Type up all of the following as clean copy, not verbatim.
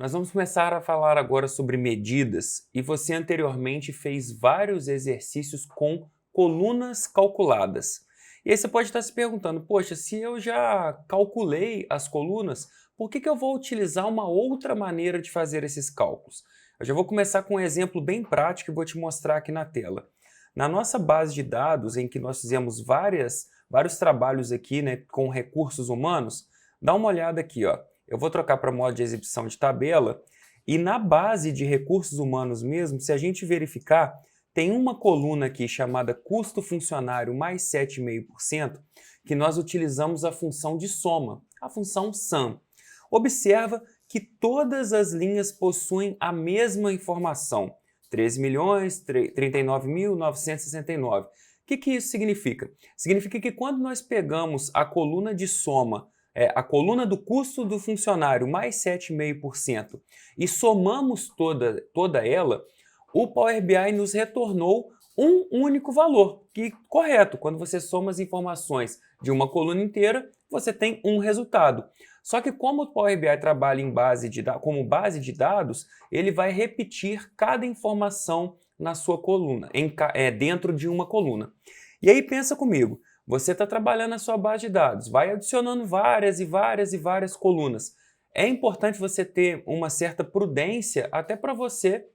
Nós vamos começar a falar agora sobre medidas e você anteriormente fez vários exercícios com colunas calculadas. E aí você pode estar se perguntando, poxa, se eu já calculei as colunas, por que eu vou utilizar uma outra maneira de fazer esses cálculos? Eu já vou começar com um exemplo bem prático e vou te mostrar aqui na tela. Na nossa base de dados, em que nós fizemos vários trabalhos aqui, né, com recursos humanos, dá uma olhada aqui, ó. Eu vou trocar para modo de exibição de tabela e na base de recursos humanos mesmo, se a gente verificar, tem uma coluna aqui chamada custo funcionário mais 7,5% que nós utilizamos a função de soma, a função sum. Observa que todas as linhas possuem a mesma informação, 13.039.969. O que isso significa? Significa que quando nós pegamos a coluna de soma, a coluna do custo do funcionário mais 7,5% e somamos toda ela, o Power BI nos retornou um único valor, que correto, quando você soma as informações de uma coluna inteira, você tem um resultado. Só que como o Power BI trabalha como base de dados, ele vai repetir cada informação na sua coluna, dentro de uma coluna. E aí pensa comigo, você está trabalhando na sua base de dados, vai adicionando várias colunas. É importante você ter uma certa prudência até para você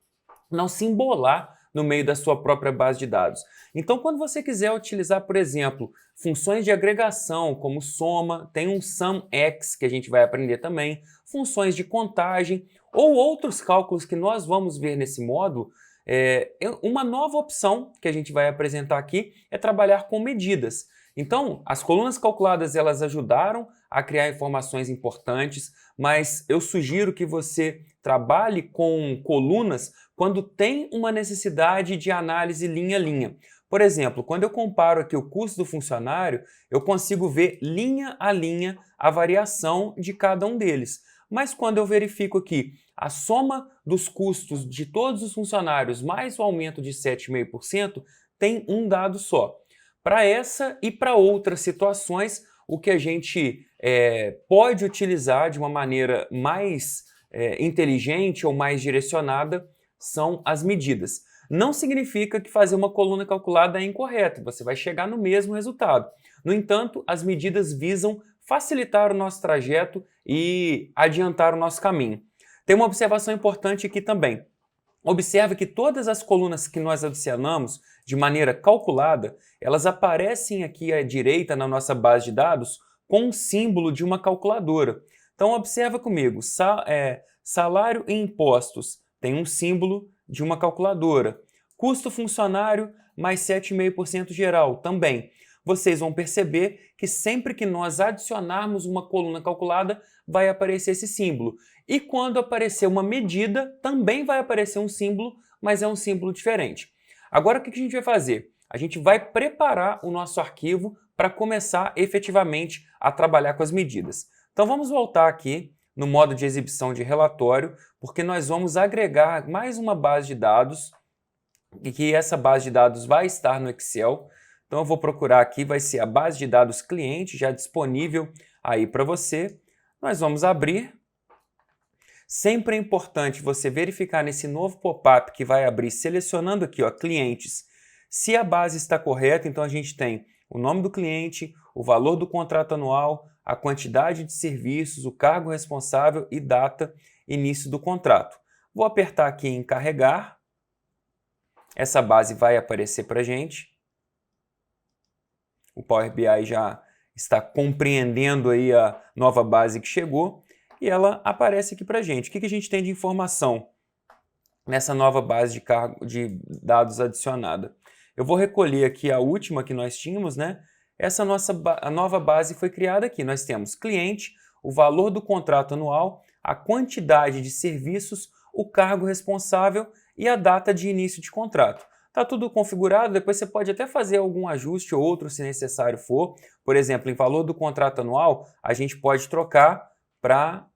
não se embolar no meio da sua própria base de dados. Então, quando você quiser utilizar, por exemplo, funções de agregação, como soma, tem um SumX que a gente vai aprender também, funções de contagem ou outros cálculos que nós vamos ver nesse módulo, uma nova opção que a gente vai apresentar aqui é trabalhar com medidas. Então, as colunas calculadas elas ajudaram a criar informações importantes, mas eu sugiro que você trabalhe com colunas quando tem uma necessidade de análise linha a linha. Por exemplo, quando eu comparo aqui o custo do funcionário, eu consigo ver linha a linha a variação de cada um deles. Mas quando eu verifico aqui a soma dos custos de todos os funcionários mais o aumento de 7,5%, tem um dado só. Para essa e para outras situações, o que a gente pode utilizar de uma maneira mais inteligente ou mais direcionada são as medidas. Não significa que fazer uma coluna calculada é incorreto, você vai chegar no mesmo resultado. No entanto, as medidas visam facilitar o nosso trajeto e adiantar o nosso caminho. Tem uma observação importante aqui também. Observe que todas as colunas que nós adicionamos de maneira calculada, elas aparecem aqui à direita na nossa base de dados com um símbolo de uma calculadora. Então observa comigo, salário e impostos tem um símbolo de uma calculadora. Custo funcionário mais 7,5% geral também. Vocês vão perceber que sempre que nós adicionarmos uma coluna calculada, vai aparecer esse símbolo. E quando aparecer uma medida, também vai aparecer um símbolo, mas é um símbolo diferente. Agora o que a gente vai fazer? A gente vai preparar o nosso arquivo para começar efetivamente a trabalhar com as medidas. Então vamos voltar aqui no modo de exibição de relatório, porque nós vamos agregar mais uma base de dados, e que essa base de dados vai estar no Excel. Então eu vou procurar aqui, vai ser a base de dados cliente, já disponível aí para você. Nós vamos abrir. Sempre é importante você verificar nesse novo pop-up que vai abrir, selecionando aqui, ó, clientes, se a base está correta. Então a gente tem o nome do cliente, o valor do contrato anual, a quantidade de serviços, o cargo responsável e data início do contrato. Vou apertar aqui em carregar. Essa base vai aparecer para a gente. O Power BI já está compreendendo aí a nova base que chegou e ela aparece aqui para a gente. O que a gente tem de informação nessa nova base de dados adicionada? Eu vou recolher aqui a última que nós tínhamos, né? A nova base foi criada aqui. Nós temos cliente, o valor do contrato anual, a quantidade de serviços, o cargo responsável e a data de início de contrato. Está tudo configurado, depois você pode até fazer algum ajuste ou outro se necessário for. Por exemplo, em valor do contrato anual, a gente pode trocar para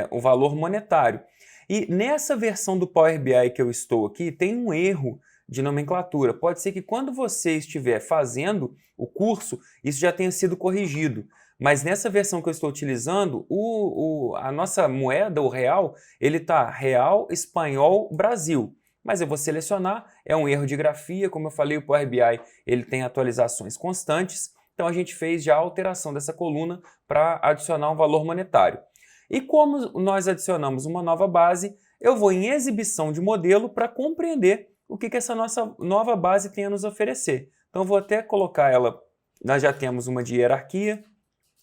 o valor monetário. E nessa versão do Power BI que eu estou aqui, tem um erro de nomenclatura. Pode ser que quando você estiver fazendo o curso, isso já tenha sido corrigido. Mas nessa versão que eu estou utilizando, a nossa moeda, o real, ele está real, espanhol, Brasil. Mas eu vou selecionar, é um erro de grafia, como eu falei, o Power BI ele tem atualizações constantes, então a gente fez já a alteração dessa coluna para adicionar um valor monetário. E como nós adicionamos uma nova base, eu vou em exibição de modelo para compreender o que essa nossa nova base tem a nos oferecer. Então eu vou até colocar ela, nós já temos uma de hierarquia,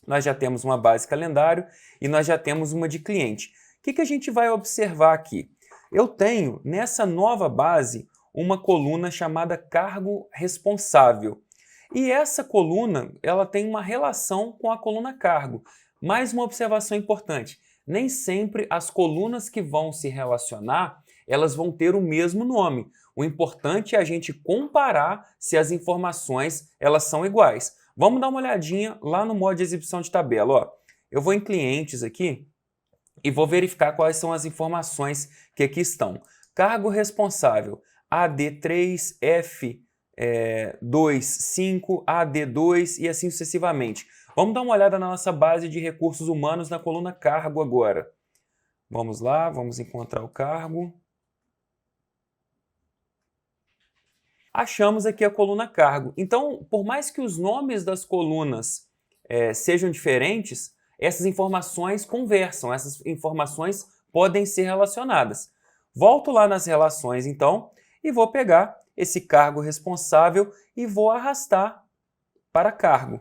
nós já temos uma base calendário e nós já temos uma de cliente. O que a gente vai observar aqui? Eu tenho nessa nova base uma coluna chamada cargo responsável. E essa coluna ela tem uma relação com a coluna cargo. Mais uma observação importante, nem sempre as colunas que vão se relacionar, elas vão ter o mesmo nome. O importante é a gente comparar se as informações elas são iguais. Vamos dar uma olhadinha lá no modo de exibição de tabela. Ó. Eu vou em clientes aqui e vou verificar quais são as informações que aqui estão. Cargo responsável, AD3, F2, 5, AD2 e assim sucessivamente. Vamos dar uma olhada na nossa base de recursos humanos na coluna cargo agora. Vamos lá, vamos encontrar o cargo. Achamos aqui a coluna cargo. Então, por mais que os nomes das colunas sejam diferentes, essas informações conversam, essas informações podem ser relacionadas. Volto lá nas relações, então, e vou pegar esse cargo responsável e vou arrastar para cargo.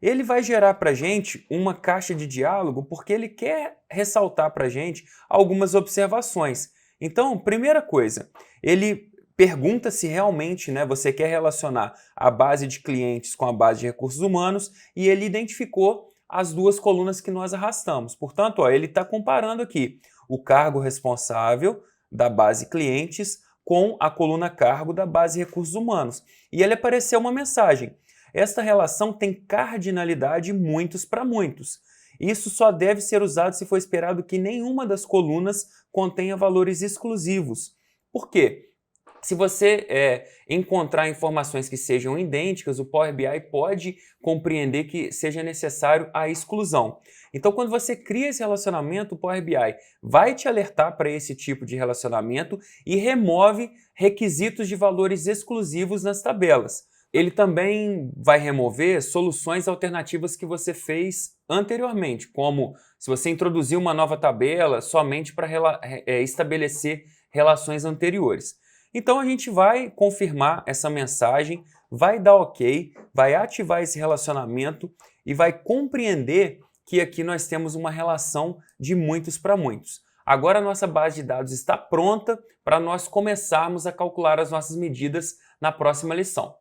Ele vai gerar para a gente uma caixa de diálogo porque ele quer ressaltar para a gente algumas observações. Então, primeira coisa, ele pergunta se realmente você quer relacionar a base de clientes com a base de recursos humanos e ele identificou as duas colunas que nós arrastamos. Portanto, ele está comparando aqui o cargo responsável da base clientes com a coluna cargo da base recursos humanos. E ele apareceu uma mensagem. Esta relação tem cardinalidade muitos para muitos. Isso só deve ser usado se for esperado que nenhuma das colunas contenha valores exclusivos. Por quê? Se você encontrar informações que sejam idênticas, o Power BI pode compreender que seja necessário a exclusão. Então, quando você cria esse relacionamento, o Power BI vai te alertar para esse tipo de relacionamento e remove requisitos de valores exclusivos nas tabelas. Ele também vai remover soluções alternativas que você fez anteriormente, como se você introduzir uma nova tabela somente para estabelecer relações anteriores. Então a gente vai confirmar essa mensagem, vai dar OK, vai ativar esse relacionamento e vai compreender que aqui nós temos uma relação de muitos para muitos. Agora a nossa base de dados está pronta para nós começarmos a calcular as nossas medidas na próxima lição.